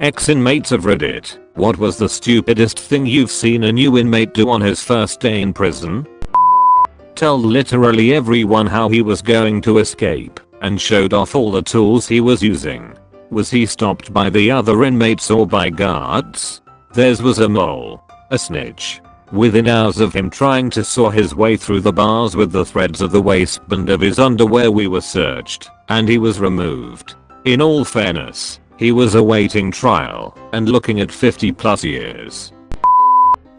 Inmates of Reddit, what was the stupidest thing you've seen a new inmate do on his first day in prison? Tell literally everyone how he was going to escape and showed off all the tools he was using. Was he stopped by the other inmates or by guards? Theirs was a mole. A snitch. Within hours of him trying to saw his way through the bars with the threads of the waistband of his underwear, we were searched and he was removed. In all fairness, he was awaiting trial and looking at 50+ years.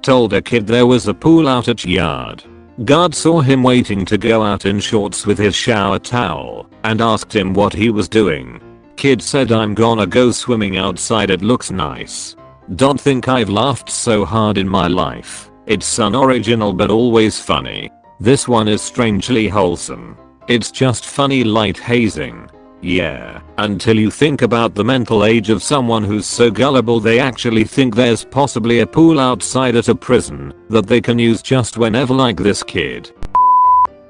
Told a kid there was a pool out at yard. Guard saw him waiting to go out in shorts with his shower towel and asked him what he was doing. Kid said, "I'm gonna go swimming outside, it looks nice." Don't think I've laughed so hard in my life. It's unoriginal but always funny. This one is strangely wholesome. It's just funny light hazing. Yeah, until you think about the mental age of someone who's so gullible they actually think there's possibly a pool outside at a prison that they can use just whenever, like this kid.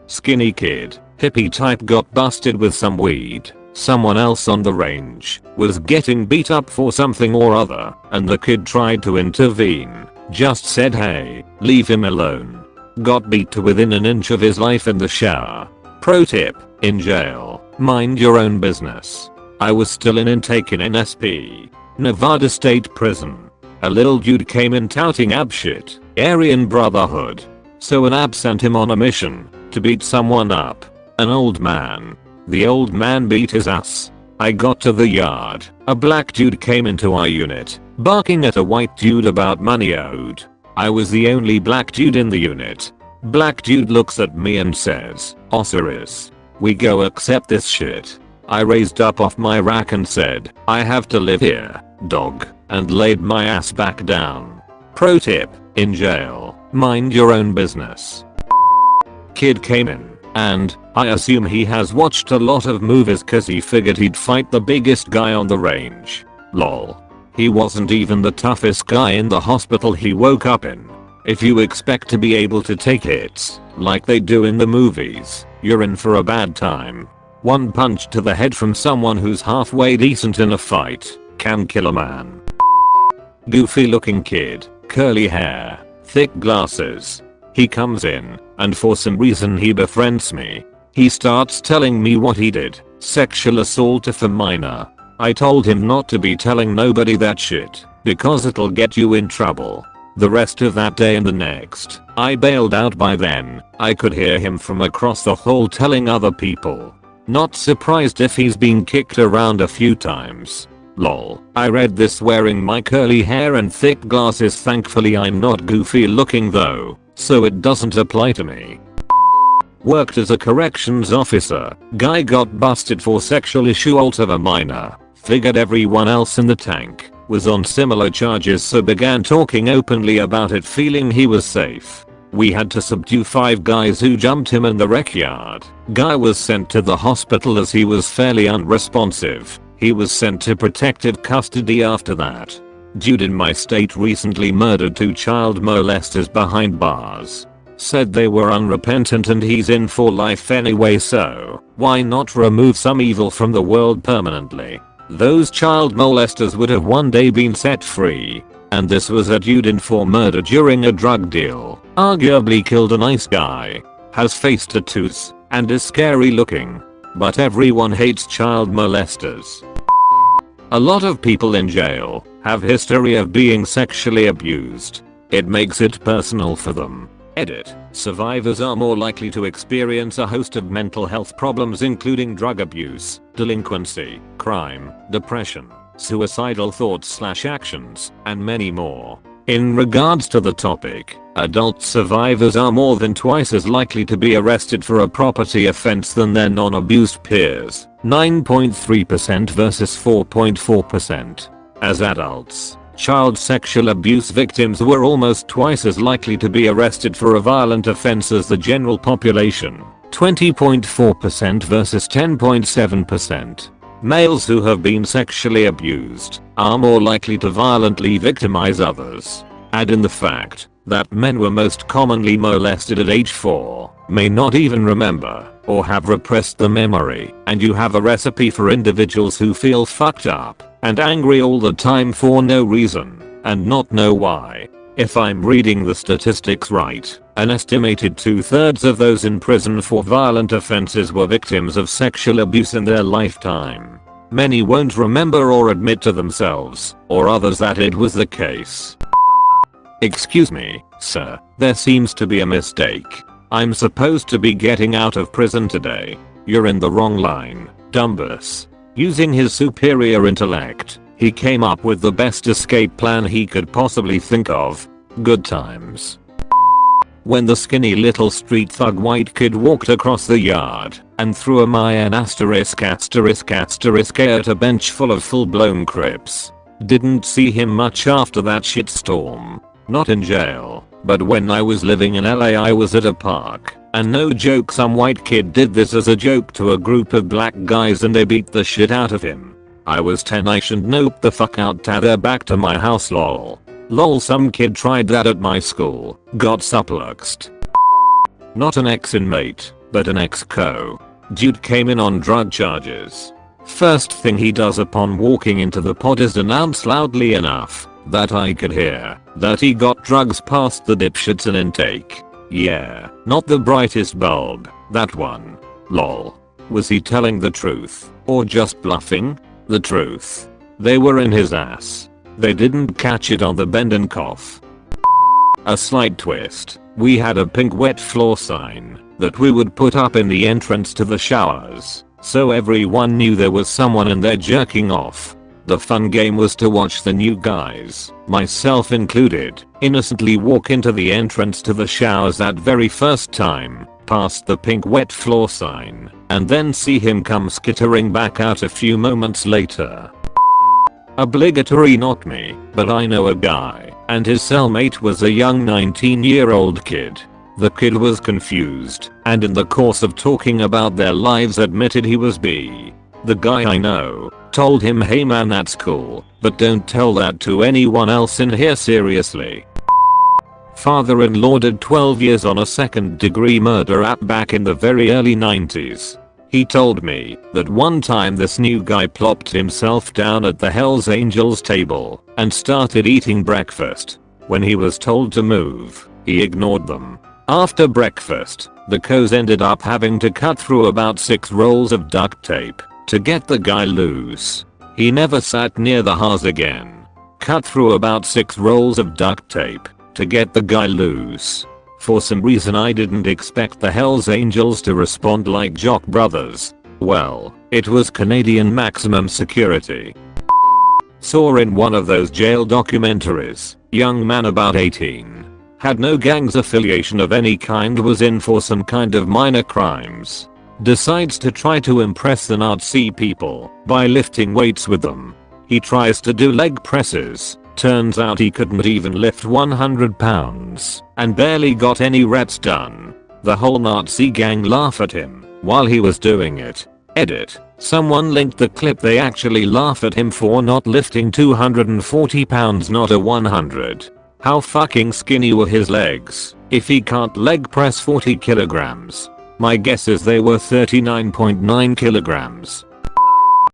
Skinny kid, hippie type, got busted with some weed. Someone else on the range was getting beat up for something or other and the kid tried to intervene. Just said, "Hey, leave him alone." Got beat to within an inch of his life in the shower. Pro tip, in jail, mind your own business. I was still in intake in NSP, Nevada State Prison. A little dude came in touting ab shit, Aryan Brotherhood. So an ab sent him on a mission to beat someone up. An old man. The old man beat his ass. I got to the yard. A black dude came into our unit, barking at a white dude about money owed. I was the only black dude in the unit. Black dude looks at me and says, "Osiris, we go accept this shit." I raised up off my rack and said, "I have to live here, dog," and laid my ass back down. Pro tip, in jail, mind your own business. Kid came in, and I assume he has watched a lot of movies cause he figured he'd fight the biggest guy on the range. Lol. He wasn't even the toughest guy in the hospital he woke up in. If you expect to be able to take hits like they do in the movies, you're in for a bad time. One punch to the head from someone who's halfway decent in a fight can kill a man. Goofy looking kid, curly hair, thick glasses. He comes in, and for some reason he befriends me. He starts telling me what he did, sexual assault of a minor. I told him not to be telling nobody that shit, because it'll get you in trouble. The rest of that day and the next, I bailed out. By then, I could hear him from across the hall telling other people. Not surprised if he's been kicked around a few times. Lol. I read this wearing my curly hair and thick glasses. Thankfully I'm not goofy looking though, so it doesn't apply to me. Worked as a corrections officer. Guy got busted for sexual assault of a minor. Figured everyone else in the tank was on similar charges, so began talking openly about it, feeling he was safe. We had to subdue 5 guys who jumped him in the rec yard. Guy was sent to the hospital as he was fairly unresponsive. He was sent to protective custody after that. Dude in my state recently murdered 2 child molesters behind bars. Said they were unrepentant and he's in for life anyway, so why not remove some evil from the world permanently? Those child molesters would have one day been set free. And this was a dude in for murder during a drug deal. Arguably killed a nice guy. Has face tattoos and is scary looking. But everyone hates child molesters. A lot of people in jail have history of being sexually abused. It makes it personal for them. Edit. Survivors are more likely to experience a host of mental health problems including drug abuse, delinquency, crime, depression, suicidal thoughts/actions, and many more. In regards to the topic, adult survivors are more than twice as likely to be arrested for a property offense than their non-abused peers, 9.3% versus 4.4%. As adults, child sexual abuse victims were almost twice as likely to be arrested for a violent offense as the general population, 20.4% versus 10.7%. Males who have been sexually abused are more likely to violently victimize others. Add in the fact that men were most commonly molested at age 4, may not even remember, or have repressed the memory, and you have a recipe for individuals who feel fucked up. and angry all the time for no reason, and not know why. If I'm reading the statistics right, an estimated 2/3 of those in prison for violent offenses were victims of sexual abuse in their lifetime. Many won't remember or admit to themselves, or others, that it was the case. Excuse me, sir, there seems to be a mistake. I'm supposed to be getting out of prison today. You're in the wrong line, dumbass. Using his superior intellect, he came up with the best escape plan he could possibly think of. Good times. When the skinny little street thug white kid walked across the yard and threw a Mayan asterisk at a bench full of full-blown Crips. Didn't see him much after that shitstorm. Not in jail, but when I was living in LA I was at a park, and no joke, some white kid did this as a joke to a group of black guys and they beat the shit out of him. I was 10, I should nope the fuck out tather back to my house lol. Lol, some kid tried that at my school, got supluxed. Not an ex-inmate, but an ex-co. Dude came in on drug charges. First thing he does upon walking into the pod is announce loudly enough that I could hear that he got drugs past the dipshits in intake. Yeah, not the brightest bulb, that one. Lol. Was he telling the truth, or just bluffing? The truth. They were in his ass. They didn't catch it on the bend and cough. A slight twist. We had a pink wet floor sign that we would put up in the entrance to the showers, so everyone knew there was someone in there jerking off. The fun game was to watch the new guys, myself included, innocently walk into the entrance to the showers that very first time, past the pink wet floor sign, and then see him come skittering back out a few moments later. Obligatory not me, but I know a guy, and his cellmate was a young 19-year-old kid. The kid was confused, and in the course of talking about their lives admitted he was bi. The guy I know told him, hey man, that's cool, but don't tell that to anyone else in here, seriously. Father-in-law did 12 years on a second-degree murder app back in the very early 90s. He told me that one time this new guy plopped himself down at the Hells Angels table and started eating breakfast. When he was told to move, he ignored them. After breakfast, the co's ended up having to cut through about 6 rolls of duct tape to get the guy loose. He never sat near the house again. Cut through about 6 rolls of duct tape to get the guy loose. For some reason I didn't expect the Hells Angels to respond like Jock Brothers. Well, it was Canadian maximum security. Saw in one of those jail documentaries, young man about 18. Had no gangs affiliation of any kind, was in for some kind of minor crimes. Decides to try to impress the Nazi people by lifting weights with them. He tries to do leg presses. Turns out he couldn't even lift 100 pounds and barely got any reps done. The whole Nazi gang laugh at him while he was doing it. Edit. Someone linked the clip. They actually laugh at him for not lifting 240 pounds, not a 100. How fucking skinny were his legs if he can't leg press 40 kilograms? My guess is they were 39.9 kilograms.